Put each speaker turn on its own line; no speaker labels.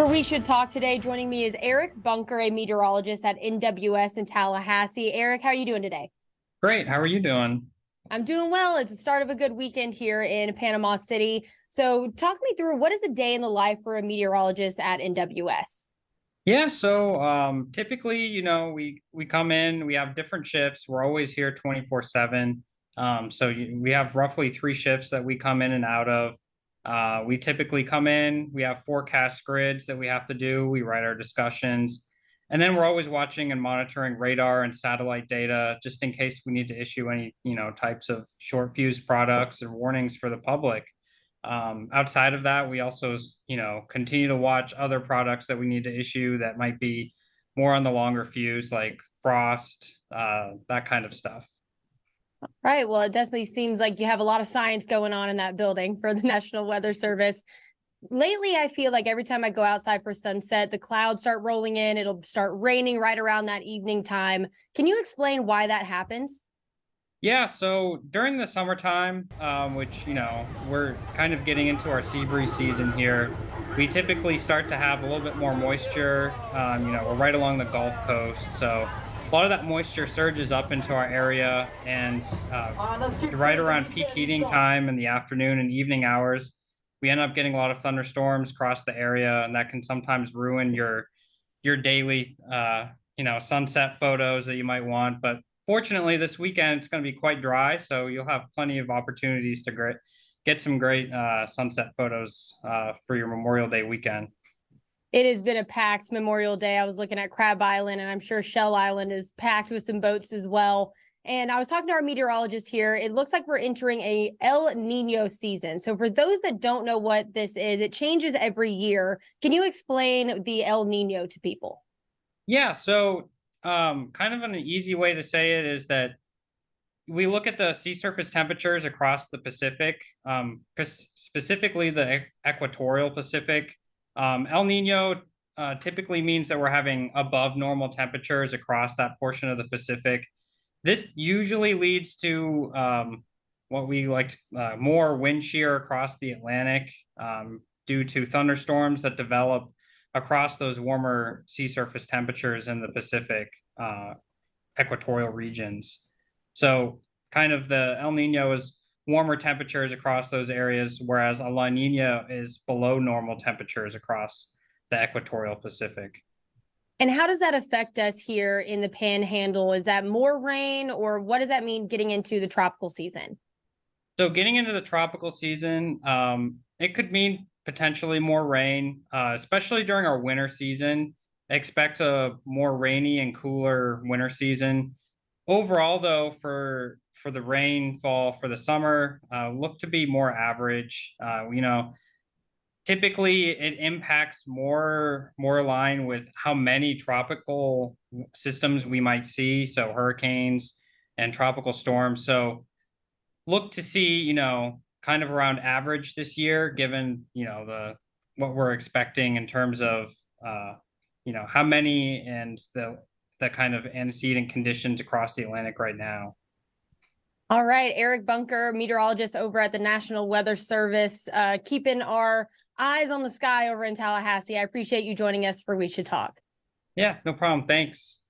For We Should Talk today, joining me is Eric Bunker, a meteorologist at NWS in Tallahassee. Eric, how are you doing today?
Great. How are you doing?
I'm doing well. It's the start of a good weekend here in Panama City. So talk me through, what is a day in the life for a meteorologist at NWS?
Yeah, so typically, we come in, we have different shifts. We're always here 24/7. We have roughly three shifts that we come in and out of. We typically come in, we have forecast grids that we have to do. We write our discussions, and then we're always watching and monitoring radar and satellite data just in case we need to issue any, types of short fuse products or warnings for the public. Outside of that, we also, continue to watch other products that we need to issue that might be more on the longer fuse, like frost, that kind of stuff.
Right. Well, it definitely seems like you have a lot of science going on in that building for the National Weather Service. Lately, I feel like every time I go outside for sunset, the clouds start rolling in. It'll start raining right around that evening time. Can you explain why that happens?
Yeah, so during the summertime, which, we're kind of getting into our sea breeze season here, we typically start to have a little bit more moisture. We're right along the Gulf Coast. So a lot of that moisture surges up into our area. And right around peak heating time in the afternoon and evening hours, we end up getting a lot of thunderstorms across the area. And that can sometimes ruin your daily, sunset photos that you might want. But fortunately, this weekend it's going to be quite dry, so you'll have plenty of opportunities to get some great sunset photos for your Memorial Day weekend.
It has been a packed Memorial Day. I was looking at Crab Island, and I'm sure Shell Island is packed with some boats as well. And I was talking to our meteorologist here. It looks like we're entering a El Nino season. So for those that don't know what this is, it changes every year. Can you explain the El Nino to people?
Yeah, so kind of an easy way to say it is that we look at the sea surface temperatures across the Pacific, specifically the equatorial Pacific. El Nino typically means that we're having above normal temperatures across that portion of the Pacific. This usually leads to what we like more wind shear across the Atlantic due to thunderstorms that develop across those warmer sea surface temperatures in the Pacific equatorial regions. So kind of the El Nino is warmer temperatures across those areas, whereas a La Nina is below normal temperatures across the equatorial Pacific.
And how does that affect us here in the Panhandle? Is that more rain, or what does that mean getting into the tropical season?
So getting into the tropical season, it could mean potentially more rain, especially during our winter season. Expect a more rainy and cooler winter season. Overall, though, for the rainfall for the summer, look to be more average. Typically it impacts more aligned with how many tropical systems we might see, so hurricanes and tropical storms. So look to see, kind of around average this year, given, the what we're expecting in terms of, how many and the kind of antecedent conditions across the Atlantic right now.
All right, Eric Bunker, meteorologist over at the National Weather Service, keeping our eyes on the sky over in Tallahassee. I appreciate you joining us for We Should Talk.
Yeah, no problem. Thanks.